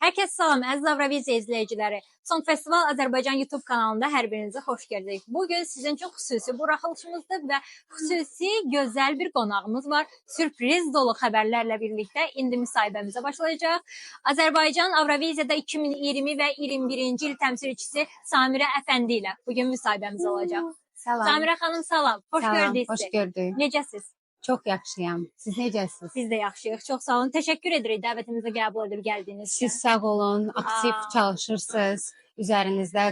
Hər kəs salam, əziz Avroviziya izləyiciləri. Son Festival Azərbaycan YouTube kanalında hər birinizə xoş gəldik. Bugün sizin üçün xüsusi buraxılışımızdır və xüsusi gözəl bir qonağımız var. Sürpriz dolu xəbərlərlə birlikdə indi müsahibəmizə başlayacaq. Azərbaycan Avroviziyada 2020 və 21-ci il təmsilçisi Samirə Əfəndi ilə bugün müsahibəmiz olacaq. Salam. Samirə xanım salam, xoş gördük sizi. Xoş gördük. Necəsiz? Çox yaxşıyam. Siz necəsiz? Biz də yaxşıyıq. Çox sağ olun. Təşəkkür edirik dəvətimizi qəbul edib gəldiyiniz üçün. Siz sağ olun, aktiv çalışırsınız. Üzərinizdə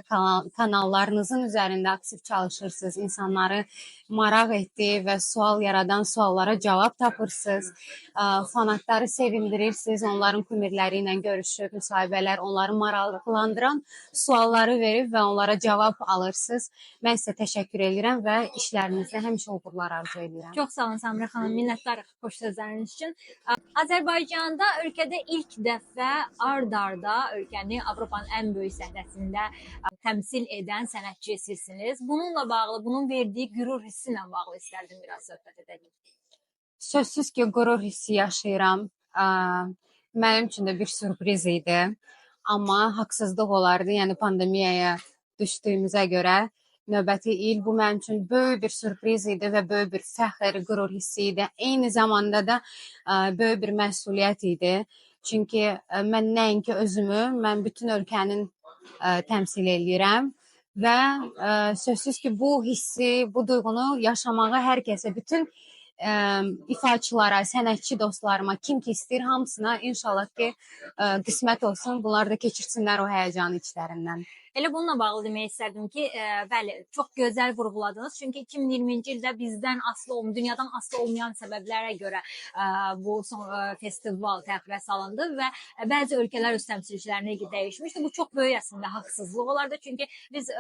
kanallarınızın üzərində aktiv çalışırsınız. İnsanları maraq etdi və sual yaradan suallara cavab tapırsınız. Fanatları sevindirirsiniz. Onların kumirləri ilə görüşüb müsahibələr, onları maraqlandıran sualları verib və onlara cavab alırsınız. Mən sizə təşəkkür edirəm və işlərinizdə həmişə uğurlar arzu edirəm. Çox sağ olun Samirə xanım, minnətdarıq xoş sözləriniz üçün. Azərbaycanda ölkədə ilk dəfə ard-arda ölkəni Avropanın ən böyük səhnəsində təmsil edən sənətçi sizsiniz. Bununla bağlı, bunun verdiyi qürur hissi ilə bağlı istərdim biraz söhbət edək. Sözsüz ki, qürur hissi yaşayıram. Mənim üçün də bir sürpriz idi. Amma haqsızlıq olardı. Yəni pandemiyaya düşdüyümüzə görə növbəti il bu mənim üçün böyük bir sürpriz idi və böyük bir fəxr, qürur hissi idi. Eyni zamanda da böyük bir məsuliyyət idi. Çünki mən nəinki özümü, mən bütün ölkənin təmsil edirəm və sözsüz ki, bu hissi, bu duyğunu yaşamağa hər kəsə, bütün ifaçılara, sənətçi dostlarıma, kim ki istəyir, hamısına inşallah ki, qismət olsun, bunlar da keçirsinlər o həyəcanı içlərindən. Elə bununla bağlı demək istərdim ki, bəli, çox gözəl vurğuladınız. Çünki 2020-ci ildə bizdən asılı olmayan, dünyadan asılı olmayan səbəblərə görə bu festival təxirə salındı və bəzi ölkələr öz təmsilçilərini dəyişmişdi. Bu çox böyük əslində haqsızlıq olardı. Çünki biz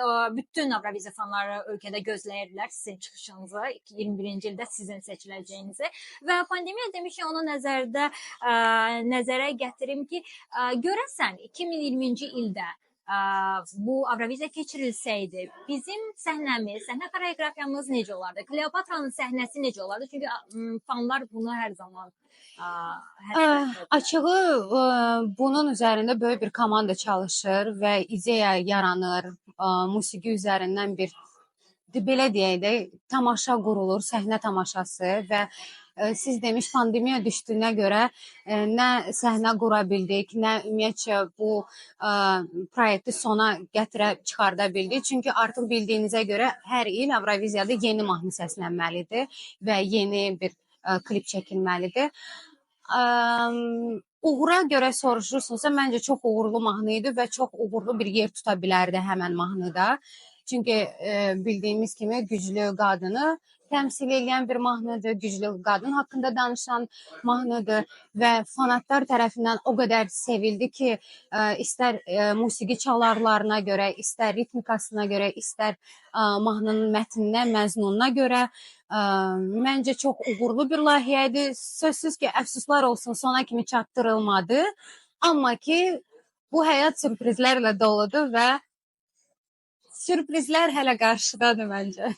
bütün Avroviziya fanları ölkədə gözləyirdilər sizin çıxışınızı, 21-ci ildə sizin seçiləcəyinizi və pandemiya demişkən onu nəzərə gətirim ki, görəsən 2020-ci ildə bu Avroviziya keçirilsəydi, bizim səhnəmiz, səhnə koreografiyamız necə olardı? Kleopatranın səhnəsi necə olardı? Çünki fanlar bunu hər zaman Açığı bunun üzərində böyük bir komanda çalışır və ideya yaranır, musiqi üzərindən bir belə deyək də tamaşa qurulur, səhnə tamaşası və siz demiş pandemiya düşdüyünə görə nə səhnə qura bildik, nə ümumiyyətcə bu proyekti sona çıxarda bildik. Çünki artıq bildiyinizə görə hər il Avroviziyada yeni mahnı səslənməlidir və yeni bir klip çəkilməlidir. Uğura görə soruşursunuzsa, məncə çox uğurlu mahnı idi və çox uğurlu bir yer tuta bilərdi həmən mahnıda. Çünki bildiyimiz kimi güclü qadını təmsil edən bir mahnıdır, güclü qadın haqqında danışan mahnıdır və fanatlar tərəfindən o qədər sevildi ki, istər musiqi çalarlarına görə, istər ritmikasına görə, istər mahnının mətninə, məzmununa görə məncə çox uğurlu bir layihə idi. Sözsüz ki, əfsuslar olsun, sona kimi çatdırılmadı. Amma ki, bu həyat sürprizlərlə doludur və sürprizlər hələ qarşıdadır məncə.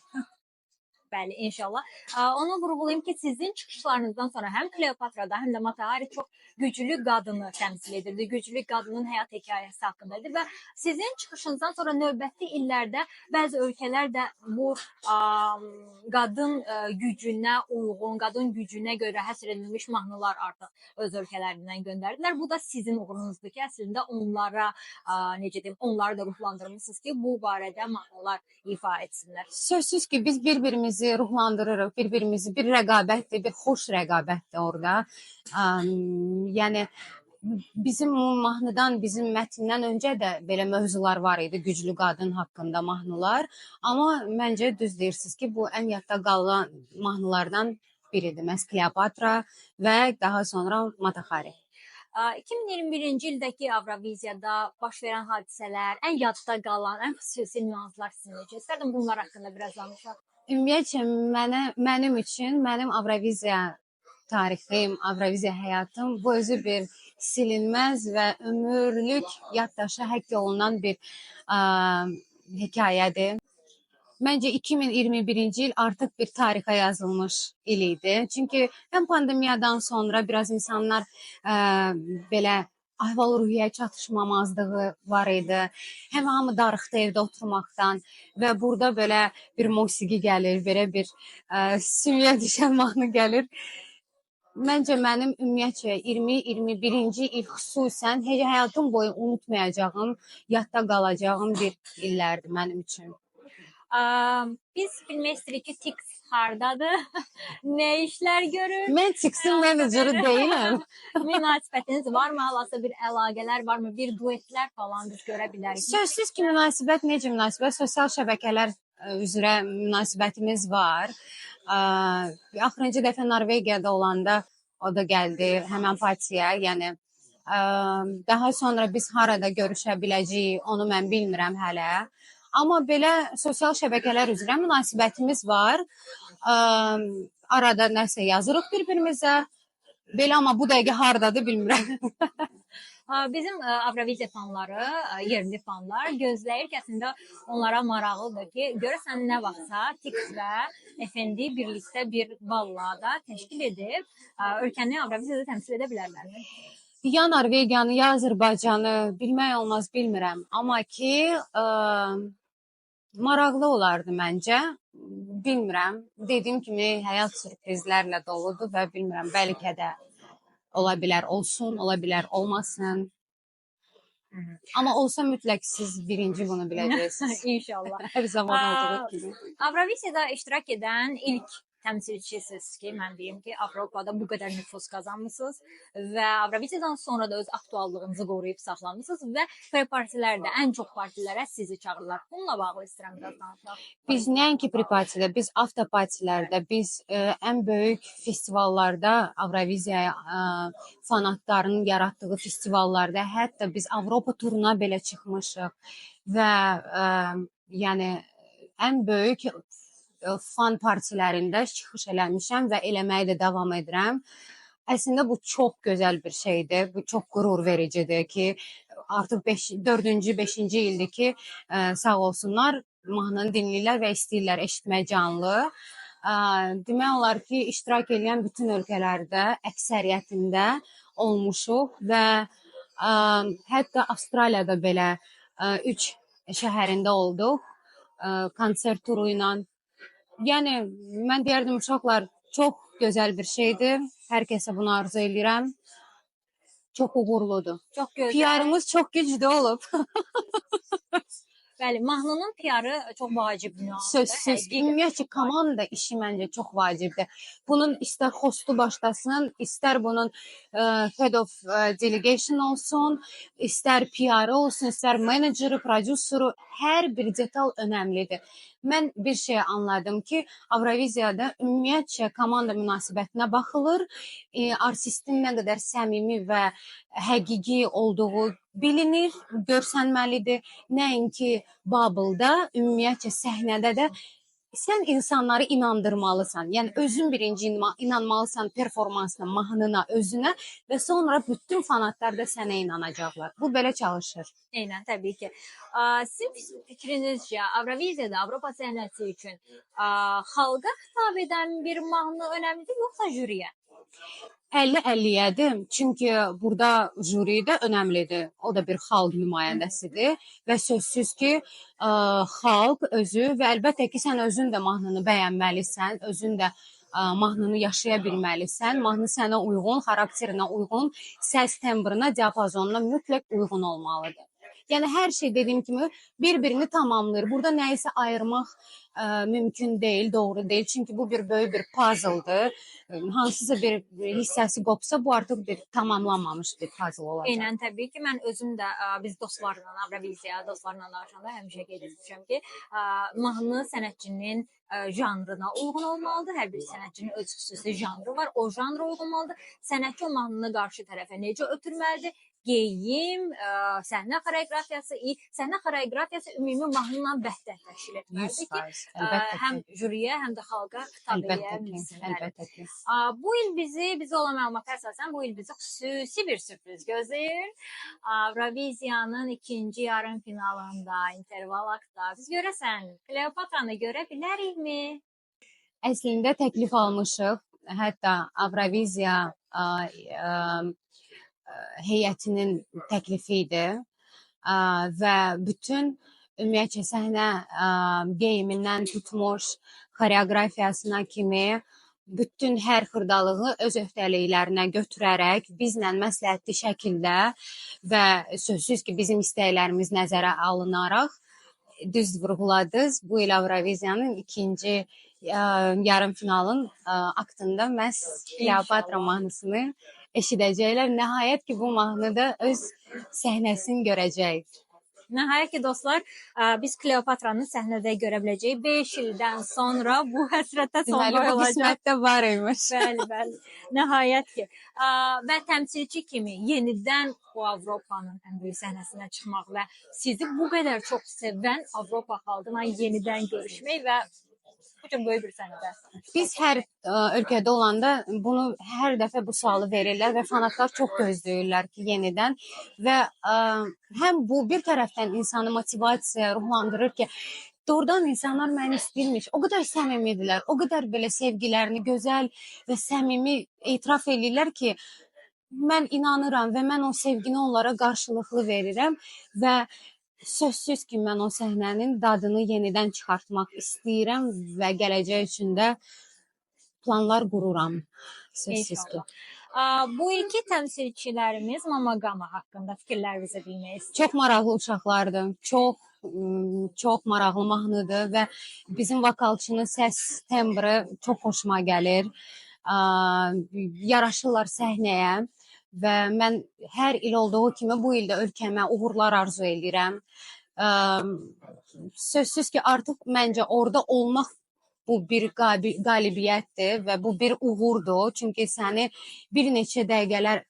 Bəli, inşallah. Onu vurğulayım ki, sizin çıxışlarınızdan sonra həm Kleopatrada, həm də Mata Hari çox güclü qadını təmsil edirdi. Güclü qadının həyat hekayəsi haqqındadır və sizin çıxışınızdan sonra növbəti illərdə bəzi ölkələr də bu qadın gücünə uyğun, qadın gücünə görə həsr edilmiş mahnılar artıq öz ölkələrindən göndərdilər. Bu da sizin uğurunuzdur ki, əslində onlara, necə deyim, onları da ruhlandırmışsınız ki, bu barədə mahnılar ifa etsinlər. Sözsüz ki, biz bir-birimizi ruhlandırırıq, bir-birimizi bir rəqabətdir, bir xoş rəqabətdir orada. Yəni bizim mahnıdan, bizim mətndən öncə də belə mövzular var idi, güclü qadın haqqında mahnılar. Amma məncə düz deyirsiniz ki, bu ən yadda qalan mahnılardan biridir. Məhz Kleopatra və daha sonra Mata Hari. 2021-ci ildəki Avroviziyada baş verən hadisələr, ən yadda qalan, ən xüsusi nüanslar sizin necə? İstərdim bunlar haqqında biraz danışaq. Ümumiyyətcə, mənim üçün, mənim Avroviziya tarixim, Avroviziya həyatım bu özü bir silinməz və ömürlük yaddaşa həkk olunan bir hekayədir. Məncə 2021-ci il artıq bir tarixə yazılmış il idi. Çünki həm pandemiyadan sonra biraz insanlar belə əhval-ruhiyyə çatışmamazlığı var idi. Həm hamı darıxdı evdə oturmaqdan və burada belə bir musiqi gəlir, belə bir sümüyə düşən mahnı gəlir. Məncə mənim ümumiyyətcə 20-21-ci il xüsusən heç həyatım boyu unutmayacağım, yadda qalacağım bir illərdir mənim üçün. Biz bilmək istəyirik ki, Tix hardadır? Nə işlər görür? Mən Tixin meneceri deyiləm. Münasibətiniz varmı? Hal-hazırda bir əlaqələr varmı? Bir duetlər falan biz görə bilərik. Sözsüz ki, münasibət necə münasibət? Sosial şəbəkələr üzrə münasibətimiz var. Axırıncı dəfə Norvegiyada olanda o da gəldi həmən partiyaya. Yəni daha sonra biz harada görüşə biləcəyik, onu mən bilmirəm hələ. Amma belə sosial şəbəkələr üzrə münasibətimiz var. Arada nəsə yazırıq bir-birimizə. Belə amma bu dəqiqə hardadır bilmirəm. Bizim Avroviziya fanları, yerli fanlar gözləyir ki, əslində onlara maraqlıdır ki, görəsən nə vaxtsa Tix və Efendi birlikdə bir ballada təşkil edib ölkəni Avroviziyada təmsil edə bilərlər. Ya Norvegiyanı, ya Azərbaycanı bilmək olmaz, bilmirəm. Amma ki, maraqlı olardı məncə. Bilmirəm. Dediyim kimi həyat sürprizlərlə doludur və bilmirəm, bəlkə də ola bilər olsun, ola bilər olmasın. Amma olsa mütləq siz birinci bunu biləcəksiniz. İnşallah. Hər zaman olduğu kimi. Avroviziyada iştirak edən ilk təmsilçisiniz ki, mən deyim ki, Avropada bu qədər nüfuz qazanmısınız və Avroviziyadan sonra da öz aktuallığınızı qoruyub saxlamısınız və pre-partilərdə ən çox partilərə sizi çağırırlar. Bununla bağlı istəyirəm biraz danışaq. Biz nəinki pre-partidə, biz avtopartilərdə, biz ən böyük festivallarda, Avroviziyaya fanatların yaratdığı festivallarda, hətta biz Avropa turuna belə çıxmışıq və yəni ən böyük fan partilərində çıxış eləmişəm və eləməyi də davam edirəm. Əslində bu çox gözəl bir şeydir. Bu çox qürur vericidir ki, artıq 4-cü, 5-ci ildir ki, sağ olsunlar, mahnını dinləyirlər və istəyirlər eşitmək canlı. Demək olar ki, iştirak edən bütün ölkələrdə əksəriyyətində olmuşuq və hətta Avstraliyada belə 3 şəhərində olduq konsert turu ilə. Yəni, mən deyərdim, uşaqlar, çox gözəl bir şeydir. Hər kəsə bunu arzu edirəm. Çox uğurludur. Çox gözəl. PR-ımız çox güclü olub. Bəli, mahnının PR-ı çox vacib nüansdır. Sözsüz. Ümumiyyətcə, komanda işi məncə çox vacibdir. Bunun istər hostu başlasın, istər bunun head of delegation olsun, istər PR-ı olsun, istər meneceri, prodüseri, hər bir detal önəmlidir. Mən bir şey anladım ki, Avroviziyada ümumiyyətcə komanda münasibətinə baxılır, artistin nə qədər səmimi və həqiqi olduğu bilinir, görsənməlidir. Nəinki Bubble-da, ümumiyyətcə səhnədə də sən insanları inandırmalısan. Yəni özün birinci inanmalısan performansına, mahnına, özünə və sonra bütün fanatlar da sənə inanacaqlar. Bu belə çalışır. Eynən, təbii ki. Sizin fikrinizcə Avroviziyada Avropa səhnəsi üçün xalqa xitab edən bir mahnı önəmlidir, yoxsa jüriyə? 50-50-yədir. Çünki burada jüri də önəmlidir. O da bir xalq nümayəndəsidir və sözsüz ki, xalq özü və əlbəttə ki, sən özün də mahnını bəyənməlisən, özün də mahnını yaşaya bilməlisən. Mahnı sənə uyğun, xarakterinə uyğun, səs tembrına, diapazonuna mütləq uyğun olmalıdır. Yəni hər şey dediyim kimi bir-birini tamamlayır. Burada nəyisə ayırmaq mümkün deyil, doğru deyil. Çünki bu bir böyük bir puzzle'dır. Hansısa bir hissəsi qopsa bu artıq bir tamamlanmamış bir puzzle olacaq. Eynən, təbii ki, mən özüm də biz dostlarla Avroviziya, dostlarla danışanda həmişə qeyd etmişəm ki, mahnı sənətçinin janrına uyğun olmalıdır. Hər bir sənətçinin öz xüsusi janrı var. O janra uyğun olmalıdır. Sənətçi o mahnını qarşı tərəfə necə ötürməlidir? Geyim, səhnə xoreografiyası ümumi mahnıyla bəhdət təşkil etməlidir ki, həm jüriyə, həm də xalqa xitab edə bilsinlər. Bu il bizə olan məlumata əsasən bu il bizi xüsusi bir sürpriz gözləyir. Avroviziyanın ikinci yarım finalında, interval aktda biz görəsən Kleopatranı görə bilərikmi? Əslində təklif almışıq. Hətta Avroviziya heyətinin təklifi idi. Və bütün ümumiyyətcə səhnə geyimindən tutmuş xoreografiyasına kimi bütün hər xırdalığı öz öhdəliklərinə götürərək bizlə məsləhətli şəkildə və sözsüz ki, bizim istəklərimiz nəzərə alınaraq düz vurğuladınız. Bu il Avroviziyanın ikinci yarımfinalın aktında məhz Kleopatra mahnısını eşidəcəklər. Nəhayət ki, bu mahnı da öz səhnəsini görəcək. Nəhayət ki, dostlar, biz Kleopatranı səhnədə görə biləcəyik. 5 ildən sonra bu həsrətə son Deməli, bu qoyulacaq. qismətdə var imiş. Bəli, bəli. Nəhayət ki. Və təmsilçi kimi yenidən bu Avropanın ən böyük səhnəsinə çıxmaq və sizi bu qədər çox sevən Avropa xalqına yenidən görüşmək və bu çox böyük bir səhnədə. Biz hər ölkədə olanda bunu hər dəfə bu sualı verirlər və fanatlar çox gözləyirlər ki, yenidən və həm bu bir tərəfdən insanı motivasiya ruhlandırır ki, doğrudan insanlar məni istəyirmiş. O qədər səmimidirlər, o qədər belə sevgilərini gözəl və səmimi etiraf edirlər ki, mən inanıram və mən o sevgini onlara qarşılıqlı verirəm və sözsüz ki, mən o səhnənin dadını yenidən çıxartmaq istəyirəm və gələcək üçün də planlar qururam. Sözsüz ki. Bu iki təmsilçilərimiz Mamagama haqqında fikirlərinizi bilmək istəyirəm. Çox maraqlı uşaqlardır. Çox maraqlı mahnıdır və bizim vokalçının səs tembri çox xoşuma gəlir. Yaraşırlar səhnəyə və mən hər il olduğu kimi bu ildə ölkəmə uğurlar arzu edirəm. Sözsüz ki, artıq məncə orada olmaq bu bir qalibiyyətdir və bu bir uğurdur. Çünki səni bir neçə dəqiqələr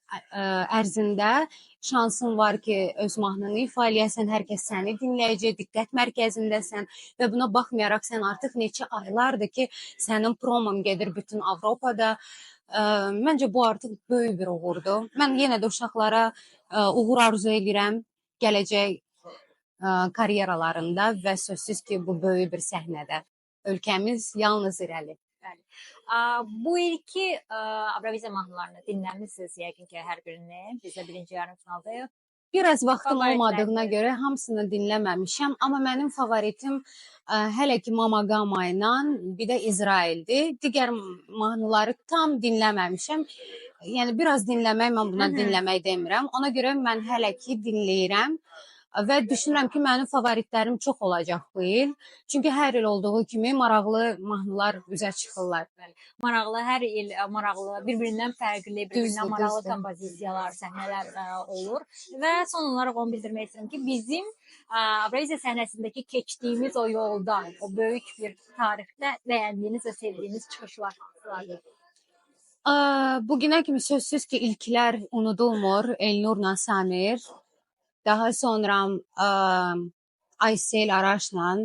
ərzində şansın var ki, öz mahnını ifa eləyəsən, hər kəs səni dinləyəcək, diqqət mərkəzindəsən və buna baxmayaraq sən artıq neçə aylardır ki, sənin promon gedir bütün Avropada. Məncə bu artıq böyük bir uğurdur. Mən yenə də uşaqlara uğur arzu edirəm gələcək karyeralarında və sözsüz ki, bu böyük bir səhnədə. Ölkəmiz yalnız irəli. Bu ilki Avroviziya mahnılarını dinləmisiniz yəqin ki, hər birini. Biz də birinci yarımfinaldayıq. Biraz vaxtım olmadığına görə hamısını dinləməmişəm, amma mənim favoritim hələ ki Mamagama ilə bir də İsraildir. Digər mahnıları tam dinləməmişəm. Yəni biraz dinləmək, mən buna dinləmək demirəm. Ona görə mən hələ ki dinləyirəm və düşünürəm ki, mənim favoritlərim çox olacaq bu il. Çünki hər il olduğu kimi maraqlı mahnılar üzə çıxırlar. Maraqlı, hər il maraqlı, bir-birindən fərqli, bir-birindən maraqlı kompozisiyalar, səhnələr olur. Və son olaraq onu bildirmək istəyirəm ki, bizim Avroviziya səhnəsindəki keçdiyimiz o yolda, o böyük bir tarixdə bəyəndiyiniz və sevdiyiniz çıxışlar vardır. Bugünə kimi sözsüz ki, ilklər unudulmur. Elnurla Samir. Daha sonra Aysel Araşla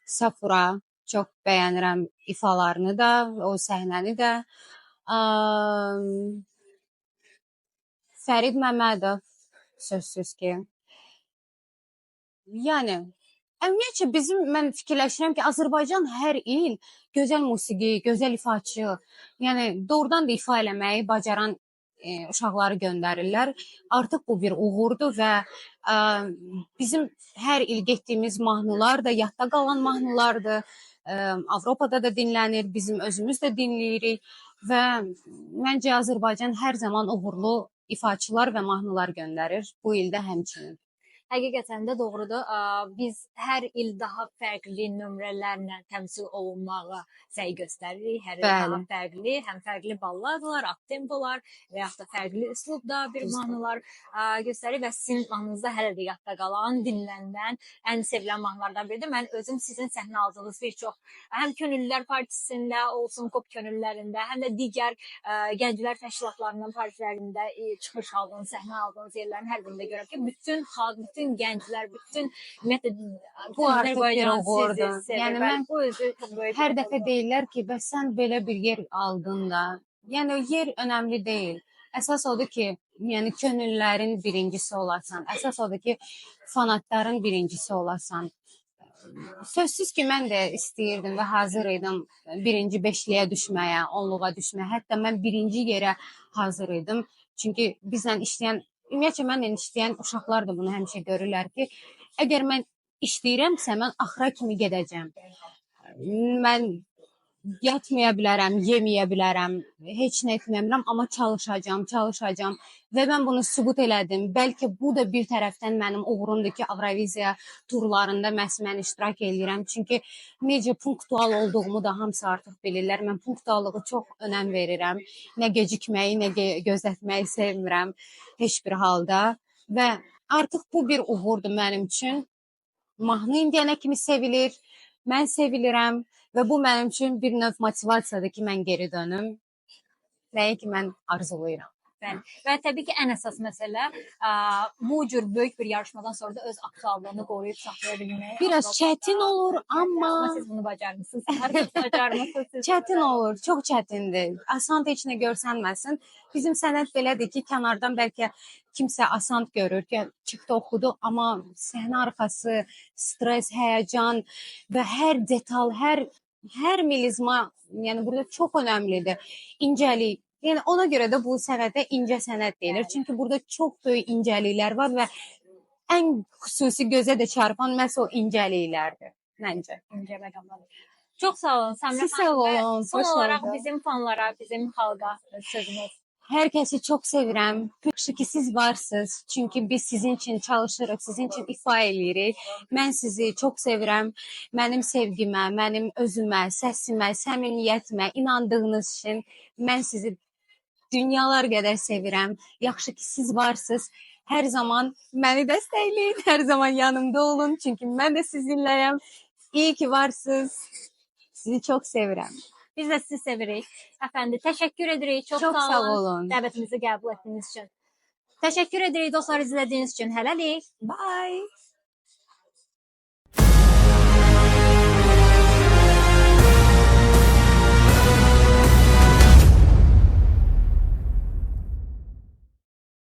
Safura çox bəyənirəm ifalarını da, o səhnəni də. Fərid Məmmədov sözsüz ki. Yəni ümumiyyətcə mən fikirləşirəm ki, Azərbaycan hər il gözəl musiqi, gözəl ifaçı, yəni doğrudan da ifa eləməyi bacaran uşaqları göndərirlər. Artıq bu bir uğurdur və bizim hər il getdiyimiz mahnılar da yadda qalan mahnılardır. Avropada da dinlənir, bizim özümüz də dinləyirik və məncə Azərbaycan hər zaman uğurlu ifaçılar və mahnılar göndərir. Bu ildə həmçinin. Həqiqətən də doğrudur. Biz hər il daha fərqli nömrələrlə təmsil olunmağa səy göstəririk. Hər il daha fərqli, həm fərqli balladalar, up-tempolar və yaxud da fərqli üslubda bir mahnılar göstəririk və sizin mahnınızda hələ də yadda qalan, dinlənilən, ən sevilən mahnılardan biridir. Mən özüm sizin səhnə aldığınız bir çox həm könüllülər partisində olsun, kop könüllülərində, həm də digər gənclər təşkilatlarının partilərində çıxış aldığınız, səhnə aldığınız yerlərin hər birində görürəm ki, bütün xalq, bütün gənclər, bütün bu artıq bir uğurdur. Yəni mən hər dəfə deyirlər ki, bəs sən belə bir yer aldın da. Yəni yer önəmli deyil. Əsas odur ki, yəni könüllərin birincisi olasan. Əsas odur ki, fanatların birincisi olasan. Sözsüz ki, mən də istəyirdim və hazır idim birinci beşliyə düşməyə, onluğa düşməyə. Hətta mən birinci yerə hazır idim. Çünki bizlə işləyən ümumiyyətlə mənlə işləyən uşaqlar da bunu həmişə görürlər ki, əgər mən işləyirəmsə, mən axıra kimi gedəcəm. Mən yatmaya bilərəm, yeməyə bilərəm, heç nə etməyə bilərəm, amma çalışacağam və mən bunu sübut elədim. Bəlkə bu da bir tərəfdən mənim uğurumdur ki, Avroviziya turlarında məhz mən iştirak edirəm. Çünki necə punktual olduğumu da hamısı artıq bilirlər. Mən punktuallığı çox önəm verirəm. Nə gecikməyi, nə gözlətməyi sevmirəm heç bir halda və artıq bu bir uğurdur mənim üçün. Mahnı indiyənə kimi sevilir, mən sevilirəm və bu mənim üçün bir növ motivasiyadır ki, mən geri dönüm. Nəyə ki, mən arzulayıram. Bəli. Və təbii ki, ən əsas məsələ bu cür böyük bir yarışmadan sonra da öz aktuallığını qoruyub saxlaya bilmək. Biraz çətin olur, amma siz bunu bacarmısınız. Artıq bacarmısınız. Çətin olur, çox çətindir. Asan heç nə görsənməsin. Bizim sənət belədir ki, kənardan bəlkə kimsə asan görür ki, çıxdı oxudu, amma səhnə arxası, stres, həyəcan və hər detal, hər milizma, yəni burada çox önəmlidir. İncəlik. Yəni ona görə də bu sənətə incə sənət deyilir. Çünki burada çox böyük incəliklər var və ən xüsusi gözə də çarpan məhz o incəliklərdir məncə. İncə məqamlar. Çox sağ olun Səmrə Siz sağ olun. Son olaraq bizim fanlara, bizim xalqa sözünüz. Hər kəsi çox sevirəm. Yaxşı ki, siz varsınız. Çünki biz sizin üçün çalışırıq, sizin üçün ifa eləyirik. Mən sizi çox sevirəm. Mənim sevgimə, mənim özümə, səsimə, səmimiyyətimə inandığınız üçün mən sizi dünyalar qədər sevirəm. Yaxşı ki, siz varsınız. Hər zaman məni dəstəkləyin, hər zaman yanımda olun. Çünki mən də sizinləyəm. İyi ki, varsınız. Sizi çox sevirəm. Biz də sizi sevirik. Əfəndi, təşəkkür edirik. Çox sağ olun. Dəvətimizi qəbul etdiyiniz üçün. Təşəkkür edirik dostlar izlədiyiniz üçün. Hələlik. Bye.